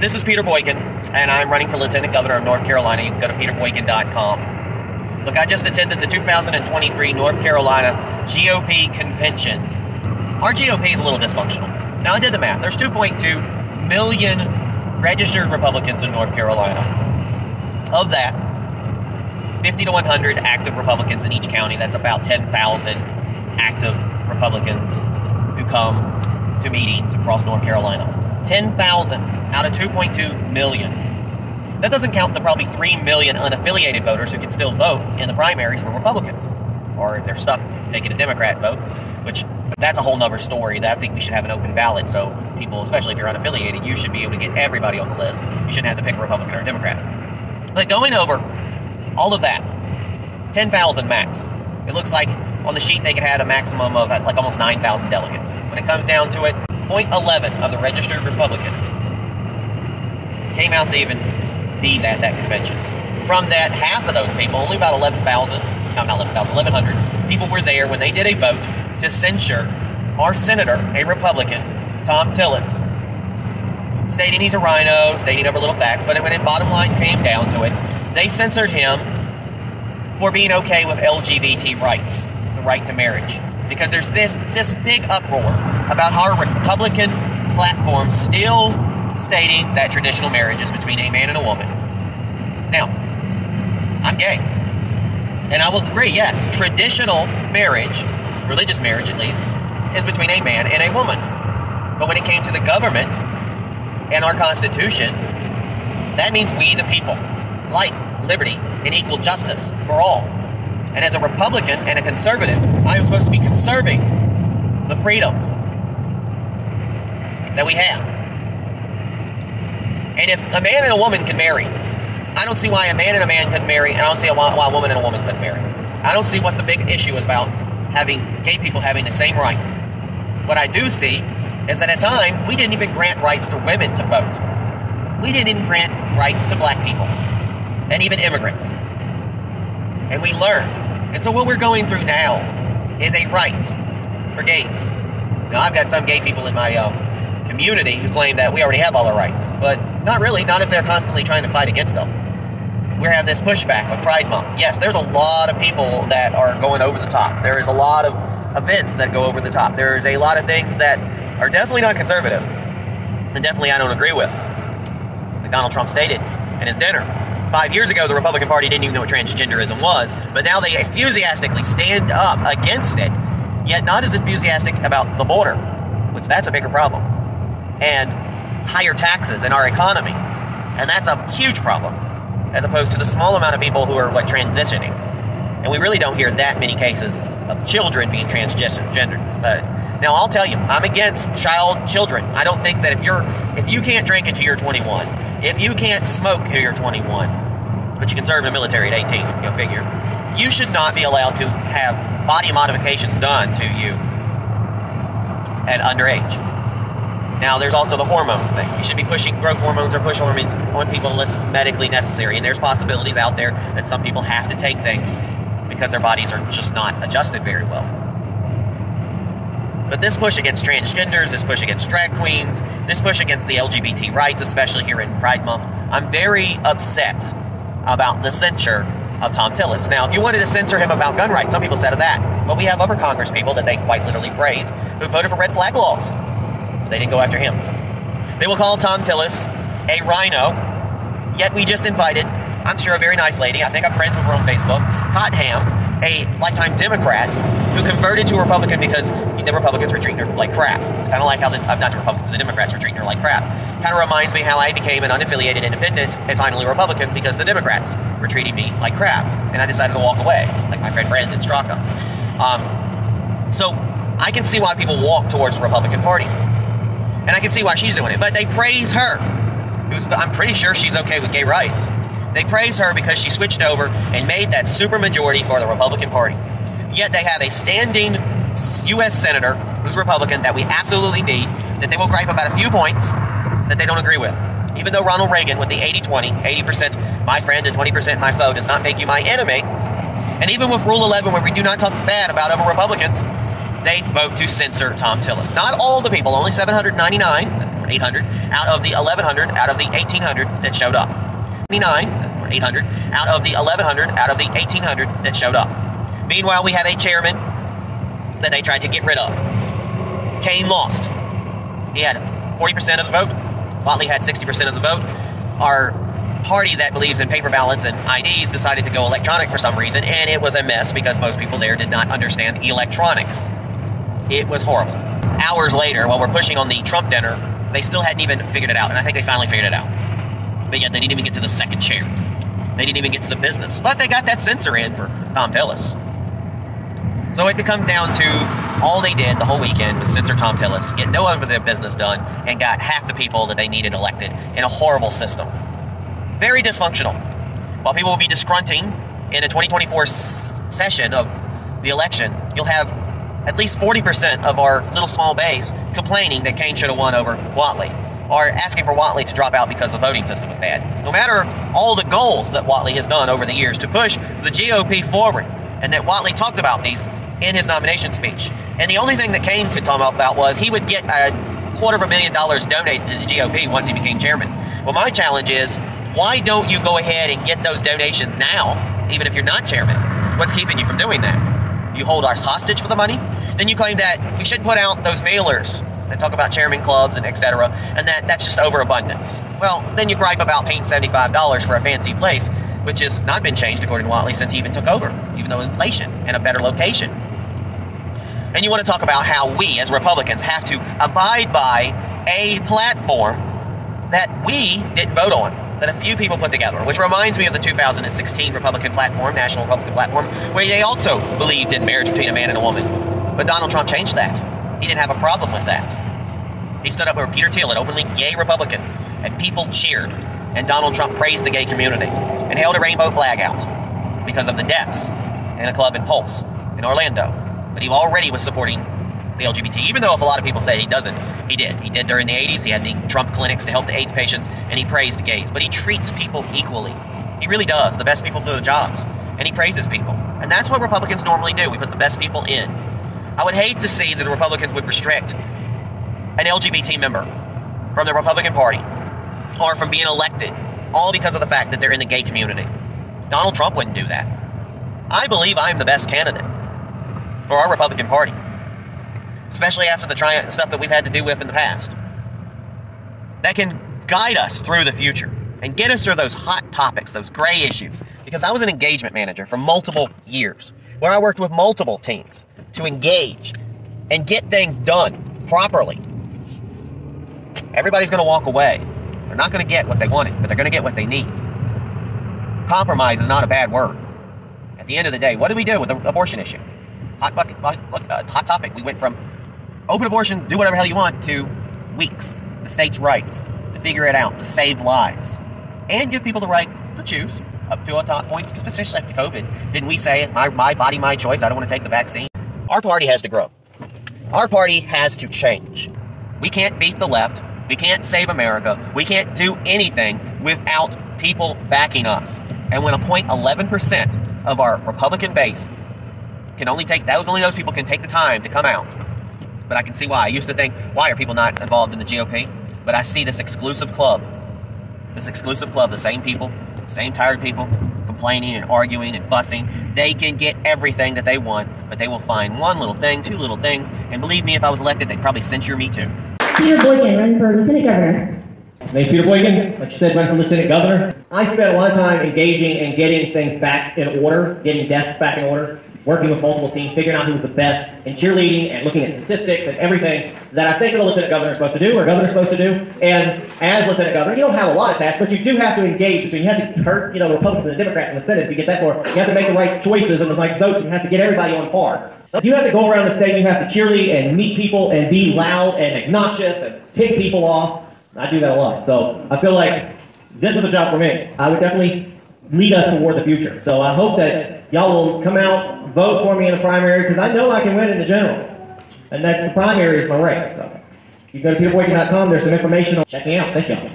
This is Peter Boykin, and I'm running for Lieutenant Governor of North Carolina. You can go to peterboykin.com. Look, I just attended the 2023 North Carolina GOP Convention. Our GOP is a little dysfunctional. Now, I did the math. There's 2.2 million registered Republicans in North Carolina. Of that, 50 to 100 active Republicans in each county. That's about 10,000 active Republicans who come to meetings across North Carolina. 10,000 out of 2.2 million. That doesn't count the probably 3 million unaffiliated voters who can still vote in the primaries for Republicans. Or if they're stuck taking a Democrat vote, which that's a whole nother story. That I think we should have an open ballot, so people, especially if you're unaffiliated, you should be able to get everybody on the list. You shouldn't have to pick a Republican or a Democrat. But going over all of that, 10,000 max. It looks like on the sheet they could have a maximum of like almost 9,000 delegates. When it comes down to it, 0.11 of the registered Republicans came out to even be at that convention. From that, half of those people, only about 1,100 people were there when they did a vote to censure our senator, a Republican, Thom Tillis, stating he's a rhino, stating over little facts, but when it bottom line came down to it, they censored him for being okay with LGBT rights, the right to marriage. Because there's this big uproar about how Republican platforms still stating that traditional marriage is between a man and a woman. Now, I'm gay. And I will agree, yes, traditional marriage, religious marriage at least, is between a man and a woman. But when it came to the government and our Constitution, that means we the people. Life, liberty, and equal justice for all. And as a Republican and a conservative, I am supposed to be conserving the freedoms that we have. And if a man and a woman can marry, I don't see why a man and a man couldn't marry, and I don't see why a woman and a woman couldn't marry. I don't see what the big issue is about having gay people having the same rights. What I do see is that at times, we didn't even grant rights to women to vote. We didn't even grant rights to black people, and even immigrants. And we learned. And so what we're going through now is a rights for gays. Now, I've got some gay people in my community who claim that we already have all our rights, but not really, not if they're constantly trying to fight against them. We have this pushback with Pride Month. Yes, there's a lot of people that are going over the top. There is a lot of events that go over the top. There's a lot of things that are definitely not conservative, and definitely I don't agree with. Like Donald Trump stated in his dinner. 5 years ago, the Republican Party didn't even know what transgenderism was, but now they enthusiastically stand up against it, yet not as enthusiastic about the border, which that's a bigger problem, and higher taxes in our economy, and that's a huge problem, as opposed to the small amount of people who are transitioning. And we really don't hear that many cases of children being transgendered. Now, I'll tell you, I'm against children. I don't think that if you can't drink until you're 21, if you can't smoke until you're 21, but you can serve in the military at 18, go figure, you should not be allowed to have body modifications done to you at underage. Now, there's also the hormones thing. You should be pushing growth hormones or push hormones on people unless it's medically necessary. And there's possibilities out there that some people have to take things because their bodies are just not adjusted very well. But this push against transgenders, this push against drag queens, this push against the LGBT rights, especially here in Pride Month, I'm very upset about the censure of Thom Tillis. Now, if you wanted to censor him about gun rights, some people said of that. But we have other Congress people that they quite literally praise who voted for red flag laws. They didn't go after him. They will call Thom Tillis a rhino, yet we just invited, I'm sure a very nice lady, I think I'm friends with her on Facebook, Hot Ham, a lifetime Democrat who converted to a Republican because the Republicans were treating her like crap. It's kind of like how not the Republicans, the Democrats were treating her like crap. Kind of reminds me how I became an unaffiliated independent and finally a Republican because the Democrats were treating me like crap. And I decided to walk away, like my friend Brandon Straka. So I can see why people walk towards the Republican Party. And I can see why she's doing it. But they praise her. I'm pretty sure she's okay with gay rights. They praise her because she switched over and made that supermajority for the Republican Party. Yet they have a standing U.S. Senator who's Republican that we absolutely need, that they will gripe about a few points that they don't agree with. Even though Ronald Reagan with the 80-20, 80% my friend and 20% my foe does not make you my enemy, and even with Rule 11 where we do not talk bad about other Republicans, they vote to censor Thom Tillis. Not all the people, only 799, 800 out of the 1,100 out of the 1,800 that showed up. 29, or 800 out of the 1,100 out of the 1,800 that showed up. Meanwhile, we have a chairman that they tried to get rid of. Kane lost. He had 40% of the vote. Whatley had 60% of the vote. Our party that believes in paper ballots and IDs decided to go electronic for some reason, and it was a mess because most people there did not understand electronics. It was horrible. Hours later, while we're pushing on the Trump dinner, they still hadn't even figured it out, and I think they finally figured it out. But yet they didn't even get to the second chair. They didn't even get to the business. But they got that censor in for Thom Tillis. So it comes down to all they did the whole weekend was censor Thom Tillis, get no of their business done, and got half the people that they needed elected in a horrible system. Very dysfunctional. While people will be disgrunting in a 2024 session of the election, you'll have at least 40% of our little small base complaining that Kane should have won over Whatley, or asking for Whatley to drop out because the voting system was bad. No matter all the goals that Whatley has done over the years to push the GOP forward, and that Whatley talked about these in his nomination speech. And the only thing that Kane could talk about was he would get $250,000 donated to the GOP once he became chairman. Well, my challenge is, why don't you go ahead and get those donations now, even if you're not chairman? What's keeping you from doing that? You hold us hostage for the money? Then you claim that we should put out those mailers that talk about chairman clubs and etc., and that's just overabundance. Well, then you gripe about paying $75 for a fancy place, which has not been changed, according to Whatley, since he even took over, even though inflation and a better location. And you want to talk about how we, as Republicans, have to abide by a platform that we didn't vote on, that a few people put together, which reminds me of the 2016 Republican platform, National Republican Platform, where they also believed in marriage between a man and a woman. But Donald Trump changed that. He didn't have a problem with that. He stood up with Peter Boykin, an openly gay Republican, and people cheered. And Donald Trump praised the gay community and held a rainbow flag out because of the deaths in a club in Pulse in Orlando. But he already was supporting the LGBT, even though if a lot of people say he doesn't, he did. He did during the 80s. He had the Trump clinics to help the AIDS patients, and he praised gays. But he treats people equally. He really does. The best people for the jobs. And he praises people. And that's what Republicans normally do. We put the best people in. I would hate to see that the Republicans would restrict an LGBT member from the Republican Party or from being elected, all because of the fact that they're in the gay community. Donald Trump wouldn't do that. I believe I'm the best candidate for our Republican Party, especially after the stuff that we've had to do with in the past, that can guide us through the future and get us through those hot topics, those gray issues. Because I was an engagement manager for multiple years, where I worked with multiple teams to engage and get things done properly. Everybody's going to walk away. They're not going to get what they wanted, but they're going to get what they need. Compromise is not a bad word. At the end of the day, what do we do with the abortion issue? Hot topic. We went from open abortions, do whatever the hell you want, to weeks, the state's rights, to figure it out, to save lives, and give people the right to choose up to a top point, especially after COVID. Didn't we say, my body, my choice, I don't want to take the vaccine? Our party has to grow. Our party has to change. We can't beat the left. We can't save America. We can't do anything without people backing us. And when 11% of our Republican base can only take, those people can take the time to come out. But I can see why. I used to think, why are people not involved in the GOP? But I see this exclusive club, the same people, same tired people, complaining and arguing and fussing. They can get everything that they want, but they will find one little thing, two little things, and believe me, if I was elected, they'd probably censure me too. Peter Boykin, running for Lieutenant Governor. My name's Peter Boykin, like you said, running for Lieutenant Governor. I spent a lot of time engaging and getting things back in order, getting desks back in order, working with multiple teams, figuring out who was the best, and cheerleading and looking at statistics and everything that I think the Lieutenant Governor is supposed to do, or Governor's supposed to do. And as Lieutenant Governor, you don't have a lot of tasks, but you do have to engage between, you have to hurt, Republicans and Democrats in the Senate if you get that far. You have to make the right choices and the right votes, and you have to get everybody on par. So you have to go around the state, you have to cheerlead and meet people and be loud and obnoxious and tick people off. I do that a lot. So I feel like this is a job for me. I would definitely lead us toward the future. So I hope that y'all will come out, vote for me in the primary, because I know I can win in the general. And that the primary is my race. So you go to peterboykin.com, there's some information. Check me out. Thank y'all.